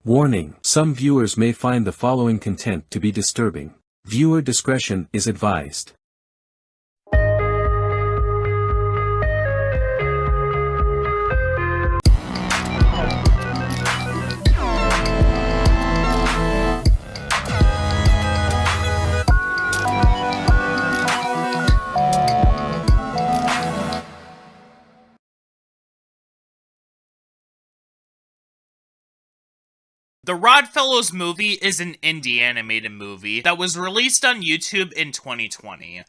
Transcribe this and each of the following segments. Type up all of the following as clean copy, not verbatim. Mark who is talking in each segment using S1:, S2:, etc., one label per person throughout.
S1: Warning: some viewers may find the following content to be disturbing. Viewer discretion is advised.
S2: The Rodfellows Movie is an indie animated movie that was released on YouTube in 2020.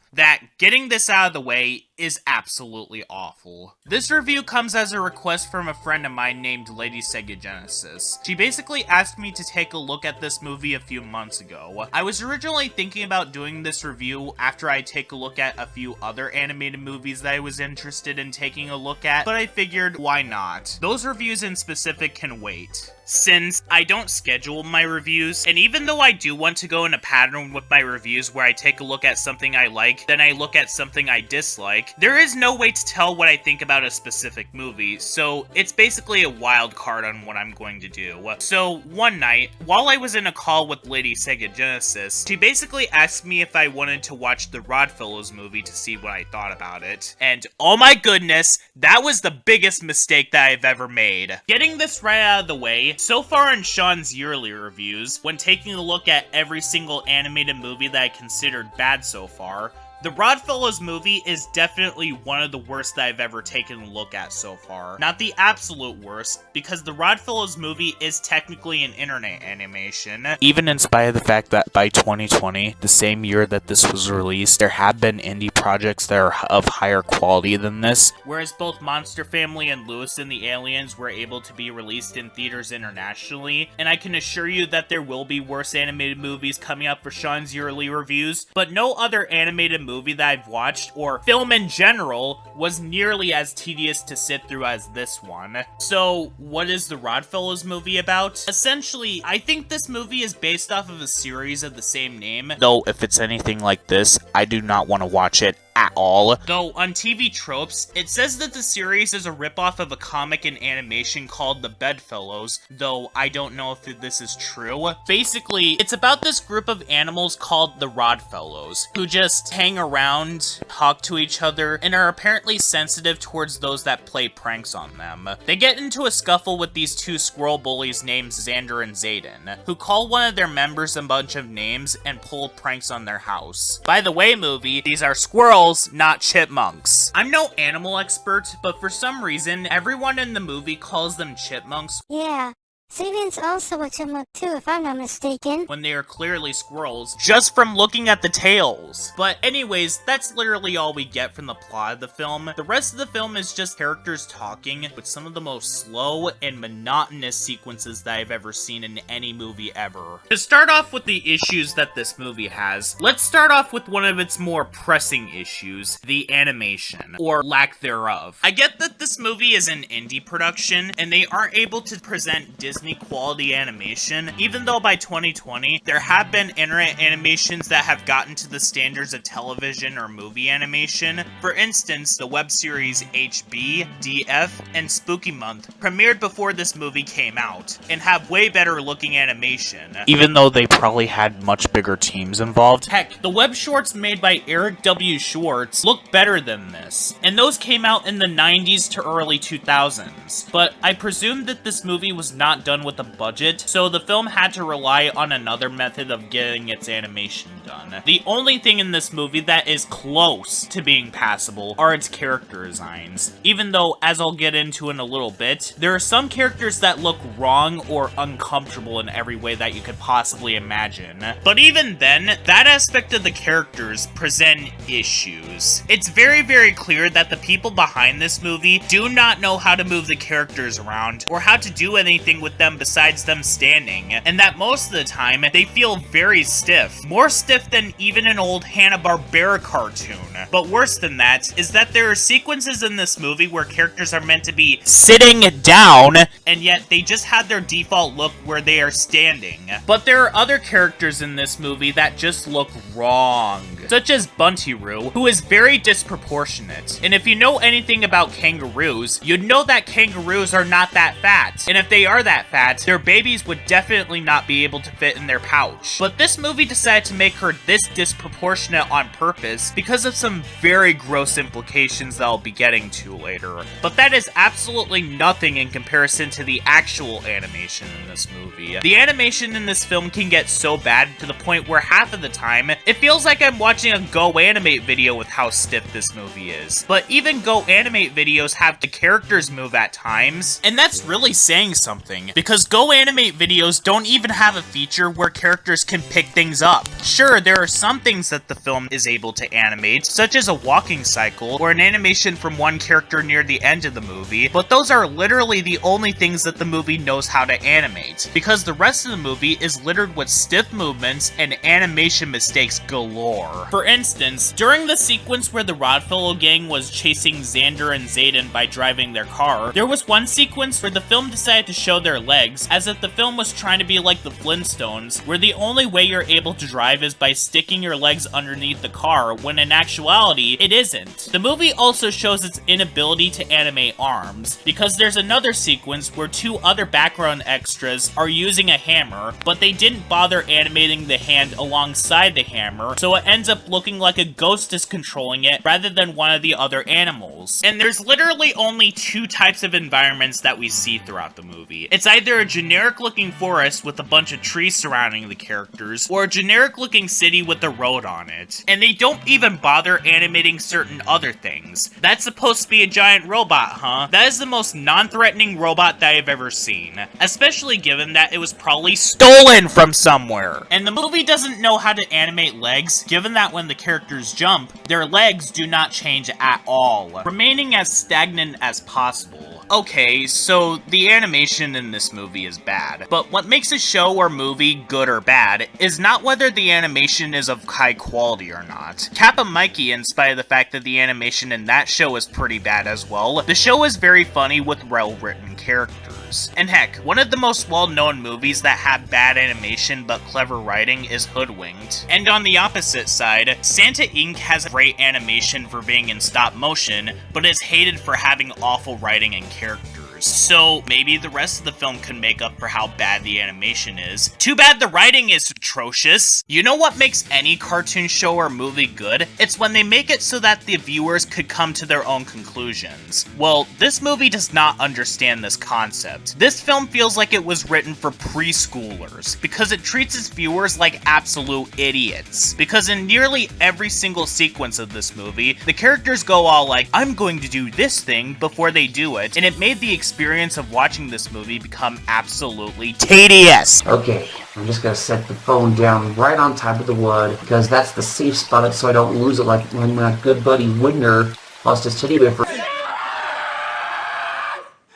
S2: Getting this out of the way, is absolutely awful. This review comes as a request from a friend of mine named LadySegaGenesis. She basically asked me to take a look at this movie a few months ago. I was originally thinking about doing this review after I take a look at a few other animated movies that I was interested in taking a look at, but I figured, why not? Those reviews in specific can wait, since I don't schedule my reviews, and even though I do want to go in a pattern with my reviews where I take a look at something I like, then I look at something I dislike, there is no way to tell what I think about a specific movie, so it's basically a wild card on what I'm going to do. So one night, while I was in a call with LadySegaGenesis, she basically asked me if I wanted to watch the Rodfellows movie to see what I thought about it, and oh my goodness, that was the biggest mistake that I've ever made. Getting this right out of the way, so far in Sean's yearly reviews, when taking a look at every single animated movie that I considered bad so far, the Rodfellows Movie is definitely one of the worst that I've ever taken a look at so far. Not the absolute worst, because the Rodfellows Movie is technically an internet animation. Even in spite of the fact that by 2020, the same year that this was released, there have been indie projects that are of higher quality than this, whereas both Monster Family and Lewis and the Aliens were able to be released in theaters internationally, and I can assure you that there will be worse animated movies coming up for Sean's yearly reviews, but no other animated movie that I've watched, or film in general, was nearly as tedious to sit through as this one. So, what is the Rodfellows Movie about? Essentially, I think this movie is based off of a series of the same name, though if it's anything like this, I do not want to watch it at all. Though, on TV Tropes, it says that the series is a ripoff of a comic and animation called The Bedfellows, though I don't know if this is true. Basically, it's about this group of animals called the Rodfellows, who just hang around, talk to each other, and are apparently sensitive towards those that play pranks on them. They get into a scuffle with these two squirrel bullies named Xander and Zayden, who call one of their members a bunch of names and pull pranks on their house. By the way, movie, these are squirrels, not chipmunks. I'm no animal expert, but for some reason, everyone in the movie calls them chipmunks.
S3: Yeah. Zayden's also a chipmunk too, if I'm not mistaken.
S2: When they are clearly squirrels, just from looking at the tails. But anyways, that's literally all we get from the plot of the film. The rest of the film is just characters talking, with some of the most slow and monotonous sequences that I've ever seen in any movie ever. To start off with the issues that this movie has, let's start off with one of its more pressing issues, the animation, or lack thereof. I get that this movie is an indie production, and they aren't able to present Disney quality animation, even though by 2020, there have been internet animations that have gotten to the standards of television or movie animation. For instance, the web series HB, DF, and Spooky Month premiered before this movie came out, and have way better looking animation, even though they probably had much bigger teams involved. Heck, the web shorts made by Eric W. Schwartz look better than this, and those came out in the 90s to early 2000s, but I presume that this movie was not done with a budget, so the film had to rely on another method of getting its animation done. The only thing in this movie that is close to being passable are its character designs, even though, as I'll get into in a little bit, there are some characters that look wrong or uncomfortable in every way that you could possibly imagine. But even then, that aspect of the characters present issues. It's very, very clear that the people behind this movie do not know how to move the characters around, or how to do anything with them besides them standing, and that most of the time, they feel very stiff. More stiff than even an old Hanna-Barbera cartoon. But worse than that, is that there are sequences in this movie where characters are meant to be sitting down, and yet they just have their default look where they are standing. But there are other characters in this movie that just look wrong. such as Bunty-Roo, who is very disproportionate. And if you know anything about kangaroos, you'd know that kangaroos are not that fat. And if they are that fat, their babies would definitely not be able to fit in their pouch. But this movie decided to make her this disproportionate on purpose because of some very gross implications that I'll be getting to later. But that is absolutely nothing in comparison to the actual animation in this movie. The animation in this film can get so bad to the point where half of the time, it feels like I'm watching a Go Animate video with how stiff this movie is. But even Go Animate videos have the characters move at times, and that's really saying something, because Go Animate videos don't even have a feature where characters can pick things up. Sure, there are some things that the film is able to animate, such as a walking cycle, or an animation from one character near the end of the movie, but those are literally the only things that the movie knows how to animate, because the rest of the movie is littered with stiff movements and animation mistakes galore. For instance, during the sequence where the Rodfellow gang was chasing Xander and Zayden by driving their car, there was one sequence where the film decided to show their legs, as if the film was trying to be like the Flintstones, where the only way you're able to drive is by sticking your legs underneath the car, when in actuality, it isn't. The movie also shows its inability to animate arms, because there's another sequence where two other background extras are using a hammer, but they didn't bother animating the hand alongside the hammer, so it ends up looking like a ghost is controlling it rather than one of the other animals. And there's literally only two types of environments that we see throughout the movie. It's either a generic looking forest with a bunch of trees surrounding the characters, or a generic looking city with a road on it. And they don't even bother animating certain other things. That's supposed to be a giant robot, huh? That is the most non-threatening robot that I've ever seen, especially given that it was probably stolen from somewhere. And the movie doesn't know how to animate legs, given that when the characters jump, their legs do not change at all, remaining as stagnant as possible. Okay, so the animation in this movie is bad, but what makes a show or movie good or bad is not whether the animation is of high quality or not. Kappa Mikey, in spite of the fact that the animation in that show is pretty bad as well, the show is very funny with well-written characters. And heck, one of the most well-known movies that have bad animation but clever writing is Hoodwinked. And on the opposite side, Santa Inc. has great animation for being in stop motion, but is hated for having awful writing and characters. So maybe the rest of the film can make up for how bad the animation is. Too bad the writing is atrocious. You know what makes any cartoon show or movie good? It's when they make it so that the viewers could come to their own conclusions. Well, this movie does not understand this concept. This film feels like it was written for preschoolers, because it treats its viewers like absolute idiots. Because in nearly every single sequence of this movie, the characters go all like, I'm going to do this thing before they do it, and it made the experience of watching this movie become absolutely tedious.
S4: Okay, I'm just gonna set the phone down right on top of the wood, because that's the safe spot so I don't lose it like when my good buddy Wigner lost his teddy bear for...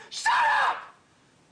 S5: Shut up!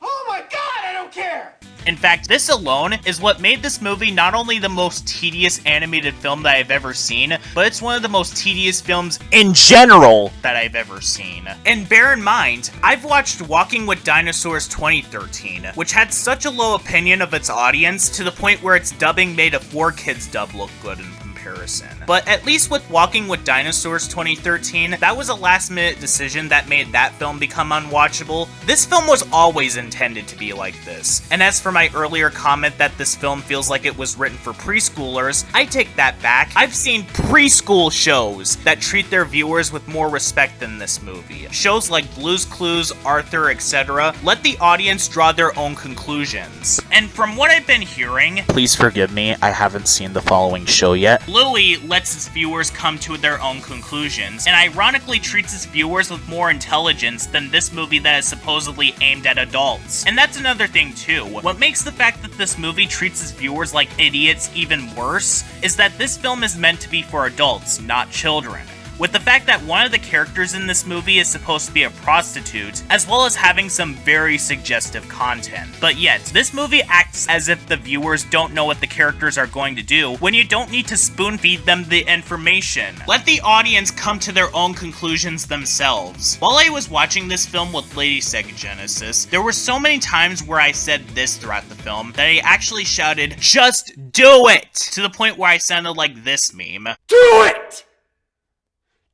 S5: Oh my god, I don't care!
S2: In fact, this alone is what made this movie not only the most tedious animated film that I've ever seen, but it's one of the most tedious films in general that I've ever seen. And bear in mind, I've watched Walking with Dinosaurs 2013, which had such a low opinion of its audience to the point where its dubbing made a 4Kids dub look good in comparison. But at least with Walking with Dinosaurs 2013, that was a last-minute decision that made that film become unwatchable. This film was always intended to be like this. And as for my earlier comment that this film feels like it was written for preschoolers, I take that back. I've seen preschool shows that treat their viewers with more respect than this movie. Shows like Blue's Clues, Arthur, etc. let the audience draw their own conclusions. And from what I've been hearing, please forgive me, I haven't seen the following show yet, Bluey lets its viewers come to their own conclusions, and ironically treats its viewers with more intelligence than this movie that is supposedly aimed at adults. And that's another thing too. What makes the fact that this movie treats its viewers like idiots even worse is that this film is meant to be for adults, not children. With the fact that one of the characters in this movie is supposed to be a prostitute, as well as having some very suggestive content. But yet, this movie acts as if the viewers don't know what the characters are going to do when you don't need to spoon feed them the information. Let the audience come to their own conclusions themselves. While I was watching this film with LadySegaGenesis, there were so many times where I said this throughout the film that I actually shouted, "Just do it!" to the point where I sounded like this meme.
S5: Do it!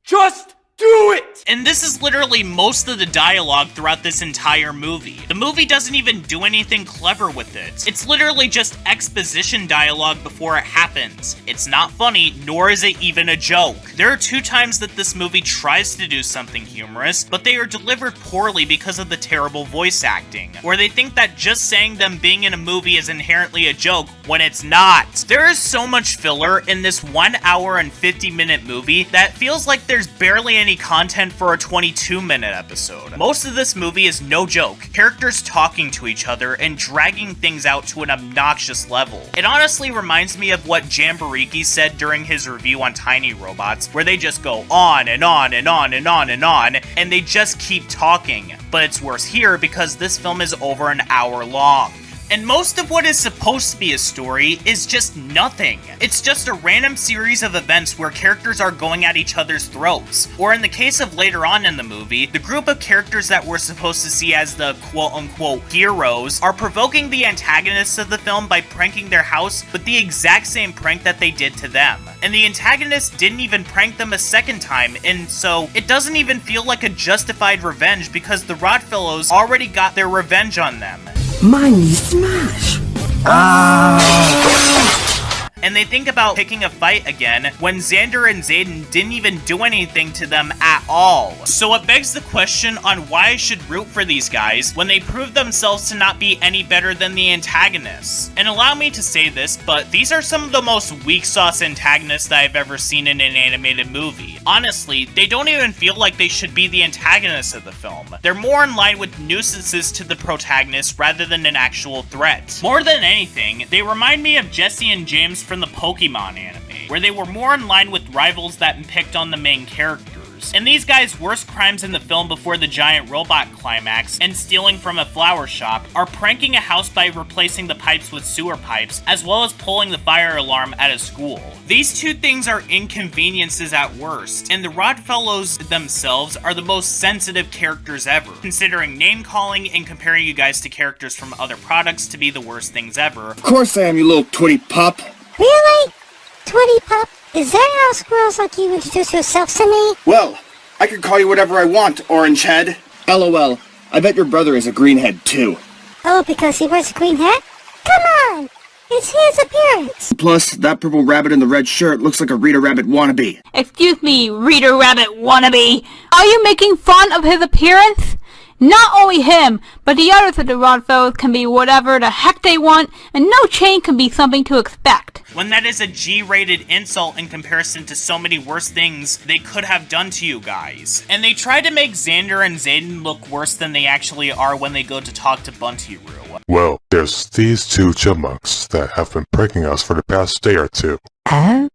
S5: Just do it!
S2: And this is literally most of the dialogue throughout this entire movie. The movie doesn't even do anything clever with it. It's literally just exposition dialogue before it happens. It's not funny, nor is it even a joke. There are 2 times that this movie tries to do something humorous, but they are delivered poorly because of the terrible voice acting, or they think that just saying them being in a movie is inherently a joke when it's not. There is so much filler in this 1 hour and 50-minute movie that feels like there's barely any content for a 22-minute episode. Most of this movie is no joke, characters talking to each other and dragging things out to an obnoxious level. It honestly reminds me of what Jamboriki said during his review on Tiny Robots, where they just go on and on and on and on and on, and they just keep talking. But it's worse here because this film is over an hour long. And most of what is supposed to be a story is just nothing. It's just a random series of events where characters are going at each other's throats. Or in the case of later on in the movie, the group of characters that we're supposed to see as the quote-unquote heroes are provoking the antagonists of the film by pranking their house with the exact same prank that they did to them. And the antagonists didn't even prank them a second time, and so it doesn't even feel like a justified revenge because the Rodfellows already got their revenge on them.
S6: Mine smash.
S2: And they think about picking a fight again when Xander and Xaden didn't even do anything to them at all. So it begs the question on why I should root for these guys when they prove themselves to not be any better than the antagonists. And allow me to say this, but these are some of the most weak sauce antagonists that I've ever seen in an animated movie. Honestly, they don't even feel like they should be the antagonists of the film. They're more in line with nuisances to the protagonist rather than an actual threat. More than anything, they remind me of Jesse and James from the Pokemon anime, where they were more in line with rivals that picked on the main characters. And these guys' worst crimes in the film before the giant robot climax and stealing from a flower shop are pranking a house by replacing the pipes with sewer pipes, as well as pulling the fire alarm at a school. These 2 things are inconveniences at worst, and the Rodfellows themselves are the most sensitive characters ever, considering name-calling and comparing you guys to characters from other products to be the worst things ever.
S6: Of course I am, you little twitty pup.
S3: Really? Twitty pup? Is that how squirrels like you introduce yourself to me?
S6: Well, I can call you whatever I want, orange head. LOL, I bet your brother is a greenhead too.
S3: Oh, because he wears a green hat? Come on! It's his appearance!
S6: Plus, that purple rabbit in the red shirt looks like a Rita Rabbit wannabe.
S7: Excuse me, Rita Rabbit wannabe. Are you making fun of his appearance? Not only him, but the others of the Rodfellows can be whatever the heck they want, and no change can be something to expect.
S2: When that is a G-rated insult in comparison to so many worse things they could have done to you guys. And they try to make Xander and Xaden look worse than they actually are when they go to talk to Bunty-Roo.
S8: Well, there's these 2 chipmunks that have been pranking us for the past day or 2.
S9: Oh?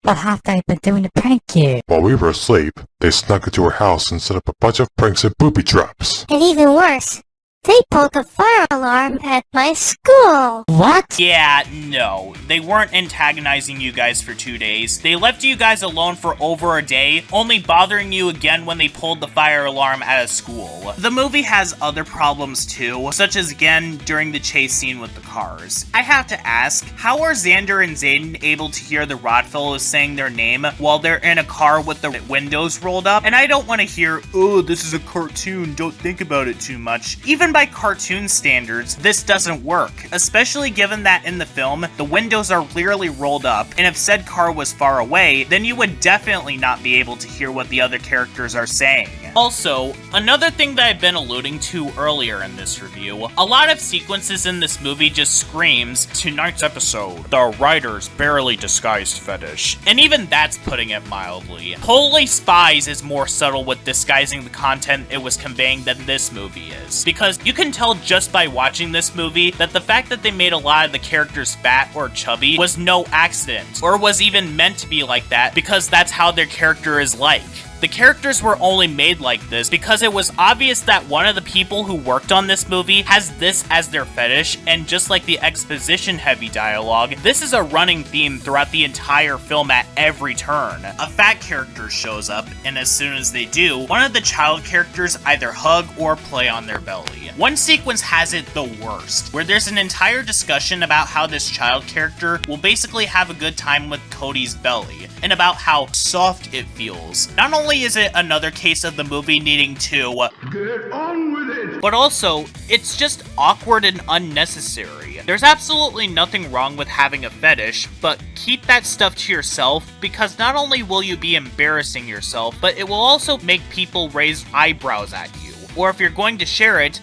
S9: What have they been doing to prank you?
S8: While we were asleep, they snuck into our house and set up a bunch of pranks and booby traps.
S3: And even worse, they pulled the fire alarm at my school.
S9: What?
S2: Yeah, no. They weren't antagonizing you guys for 2 days. They left you guys alone for over a day, only bothering you again when they pulled the fire alarm at a school. The movie has other problems too, such as again during the chase scene with the cars. I have to ask, how are Xander and Xaden able to hear the Rodfellows saying their name while they're in a car with the windows rolled up? And I don't want to hear, oh, this is a cartoon, don't think about it too much. Even by cartoon standards, this doesn't work, especially given that in the film, the windows are clearly rolled up, and if said car was far away, then you would definitely not be able to hear what the other characters are saying. Also, another thing that I've been alluding to earlier in this review, a lot of sequences in this movie just screams, tonight's episode, the writer's barely disguised fetish. And even that's putting it mildly. Holy Spies is more subtle with disguising the content it was conveying than this movie is, because you can tell just by watching this movie that the fact that they made a lot of the characters fat or chubby was no accident, or was even meant to be like that because that's how their character is like. The characters were only made like this because it was obvious that one of the people who worked on this movie has this as their fetish, and just like the exposition-heavy dialogue, this is a running theme throughout the entire film at every turn. A fat character shows up, and as soon as they do, one of the child characters either hug or play on their belly. One sequence has it the worst, where there's an entire discussion about how this child character will basically have a good time with Cody's belly, and about how soft it feels. Not only is it another case of the movie needing to
S5: Get on with it!
S2: but also, it's just awkward and unnecessary. There's absolutely nothing wrong with having a fetish, but keep that stuff to yourself, because not only will you be embarrassing yourself, but it will also make people raise eyebrows at you. Or if you're going to share it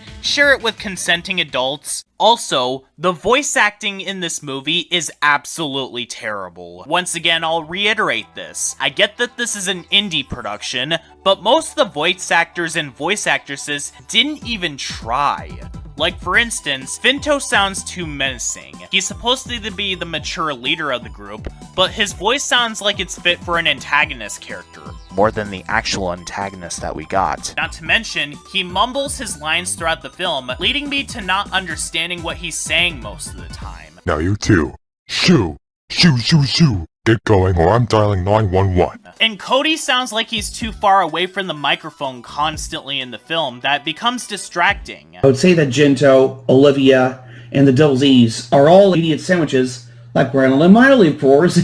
S2: with consenting adults. Also, the voice acting in this movie is absolutely terrible. Once again, I'll reiterate this. I get that this is an indie production, but most of the voice actors and voice actresses didn't even try. Like, for instance, Finto sounds too menacing. He's supposed to be the mature leader of the group, but his voice sounds like it's fit for an antagonist character, more than the actual antagonist that we got. Not to mention, he mumbles his lines throughout the film, leading me to not understanding what he's saying most of the time.
S8: Now you two. Shoo! Shoo, shoo, shoo! Get going or I'm dialing 911.
S2: And Cody sounds like he's too far away from the microphone constantly in the film that becomes distracting.
S4: I would say that Jinto, Olivia, and the Devil's Ease are all idiot sandwiches, like Brandon and Miley, of course.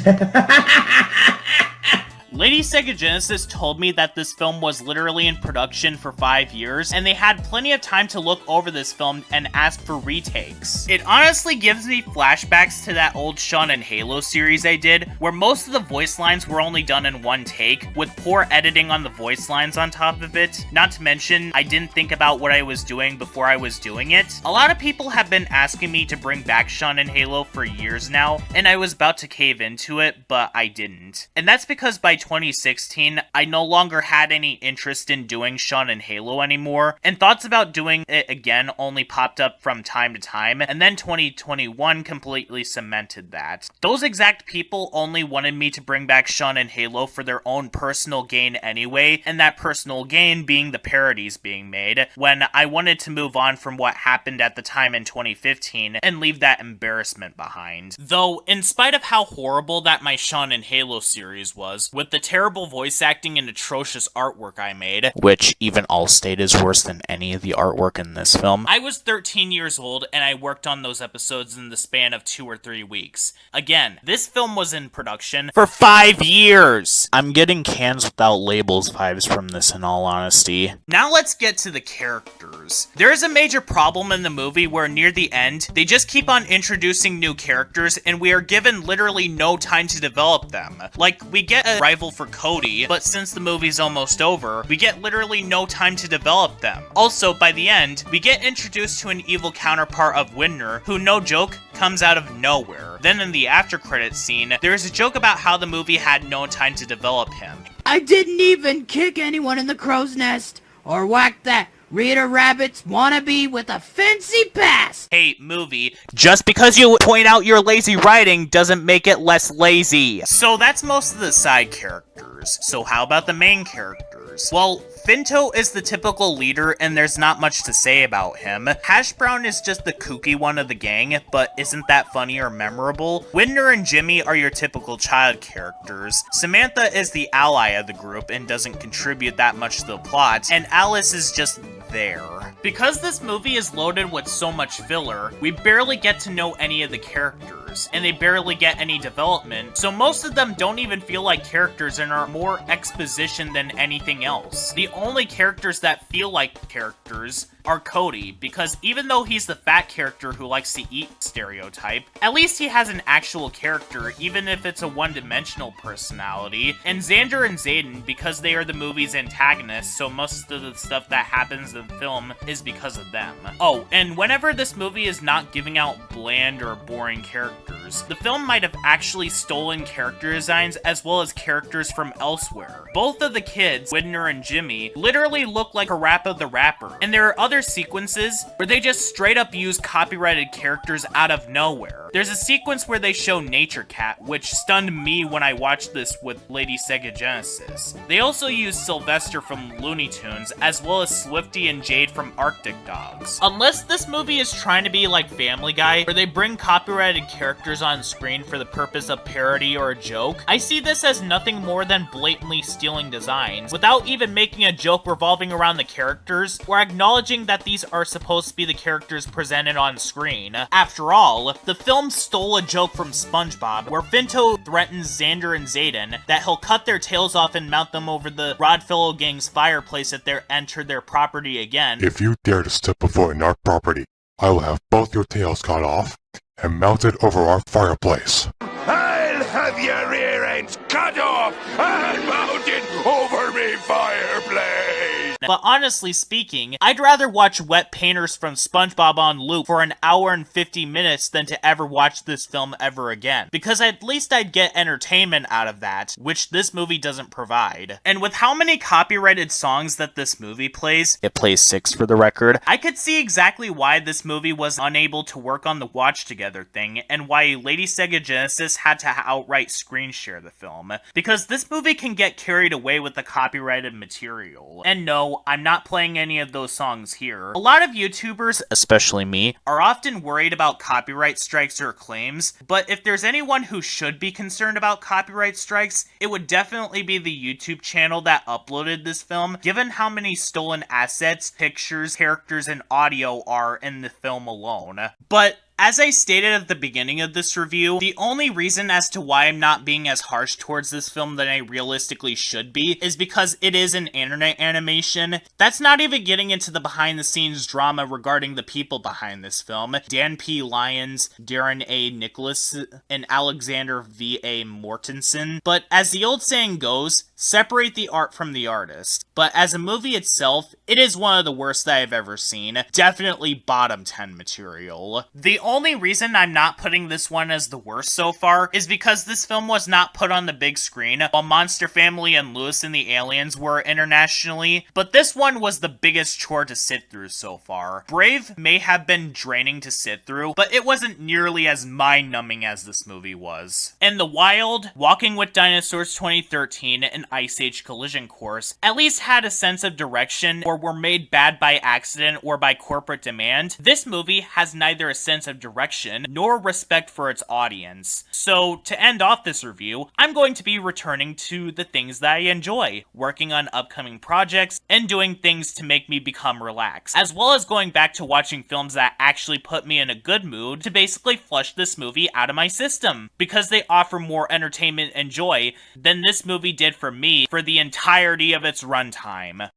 S2: LadySegaGenesis told me that this film was literally in production for 5 years, and they had plenty of time to look over this film and ask for retakes. It honestly gives me flashbacks to that old Sean and Halo series I did, where most of the voice lines were only done in one take, with poor editing on the voice lines on top of it. Not to mention, I didn't think about what I was doing before I was doing it. A lot of people have been asking me to bring back Sean and Halo for years now, and I was about to cave into it, but I didn't. And that's because by 2016, I no longer had any interest in doing Sean and Halo anymore, and thoughts about doing it again only popped up from time to time, and then 2021 completely cemented that. Those exact people only wanted me to bring back Sean and Halo for their own personal gain anyway, and that personal gain being the parodies being made, when I wanted to move on from what happened at the time in 2015 and leave that embarrassment behind. Though, in spite of how horrible that my Sean and Halo series was, with the terrible voice acting and atrocious artwork I made, which even Allstate is worse than any of the artwork in this film, I was 13 years old and I worked on those episodes in the span of 2 or 3 weeks. Again, this film was in production for 5 years! I'm getting cans without labels vibes from this, in all honesty. Now let's get to the characters. There is a major problem in the movie where near the end, they just keep on introducing new characters and we are given literally no time to develop them. Like, we get a rival for Cody, but since the movie's almost over, we get literally no time to develop them. Also, by the end, we get introduced to an evil counterpart of Widner, who, no joke, comes out of nowhere. Then in the after credits scene, there is a joke about how the movie had no time to develop him.
S10: I didn't even kick anyone in the crow's nest, or whack that Rita Rabbit's wannabe with a fancy pass!
S2: Hey, movie, just because you point out your lazy writing doesn't make it less lazy. So that's most of the side characters. So how about the main characters? Well, Finto is the typical leader and there's not much to say about him. Hash Brown is just the kooky one of the gang, but isn't that funny or memorable? Widner and Jimmy are your typical child characters. Samantha is the ally of the group and doesn't contribute that much to the plot, and Alice is just there. Because this movie is loaded with so much filler, we barely get to know any of the characters, and they barely get any development, so most of them don't even feel like characters and are more exposition than anything else. The only characters that feel like characters are Cody, because even though he's the fat character who likes to eat stereotype, at least he has an actual character, even if it's a one-dimensional personality, and Xander and Zayden, because they are the movie's antagonists, so most of the stuff that happens in the film is because of them. Oh, and whenever this movie is not giving out bland or boring characters, characters. The film might have actually stolen character designs as well as characters from elsewhere. Both of the kids, Widner and Jimmy, literally look like Parappa the Rapper, and there are other sequences where they just straight up use copyrighted characters out of nowhere. There's a sequence where they show Nature Cat, which stunned me when I watched this with LadySegaGenesis. They also use Sylvester from Looney Tunes, as well as Swifty and Jade from Arctic Dogs. Unless this movie is trying to be like Family Guy, where they bring copyrighted characters on screen for the purpose of parody or a joke, I see this as nothing more than blatantly stealing designs, without even making a joke revolving around the characters, or acknowledging that these are supposed to be the characters presented on screen. After all, the film stole a joke from SpongeBob, where Finto threatens Xander and Zayden that he'll cut their tails off and mount them over the Rodfellow gang's fireplace if they enter their property again.
S8: If you dare to step foot in our property, I will have both your tails cut off and mounted over our fireplace.
S5: I'll have your rear ends cut off and mounted over me fireplace.
S2: But honestly speaking, I'd rather watch Wet Painters from SpongeBob on loop for an hour and 50 minutes than to ever watch this film ever again, because at least I'd get entertainment out of that, which this movie doesn't provide. And with how many copyrighted songs that this movie plays, it plays 6 for the record, I could see exactly why this movie was unable to work on the watch together thing, and why LadySegaGenesis had to outright screen share the film, because this movie can get carried away with the copyrighted material. And no, I'm not playing any of those songs here. A lot of YouTubers, especially me, are often worried about copyright strikes or claims, but if there's anyone who should be concerned about copyright strikes, it would definitely be the YouTube channel that uploaded this film, given how many stolen assets, pictures, characters, and audio are in the film alone. But as I stated at the beginning of this review, the only reason as to why I'm not being as harsh towards this film than I realistically should be is because it is an internet animation. That's not even getting into the behind-the-scenes drama regarding the people behind this film. Dan P. Lyons, Darren A. Nicholas, and Alexander V. A. Mortensen. But as the old saying goes, separate the art from the artist. But as a movie itself, it is one of the worst that I've ever seen. Definitely bottom 10 material. The only reason I'm not putting this one as the worst so far is because this film was not put on the big screen, while Monster Family and Lewis and the Aliens were internationally, but this one was the biggest chore to sit through so far. Brave may have been draining to sit through, but it wasn't nearly as mind-numbing as this movie was. In the wild, Walking with Dinosaurs 2013 and Ice Age Collision Course at least had a sense of direction or were made bad by accident or by corporate demand. This movie has neither a sense of direction nor respect for its audience. So to end off this review, I'm going to be returning to the things that I enjoy, working on upcoming projects and doing things to make me become relaxed, as well as going back to watching films that actually put me in a good mood to basically flush this movie out of my system, because they offer more entertainment and joy than this movie did for me for the entirety of its runtime.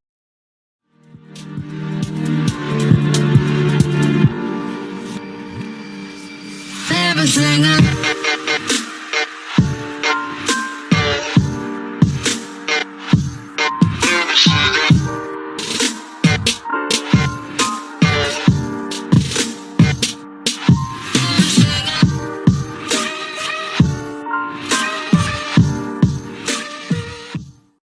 S11: Everything I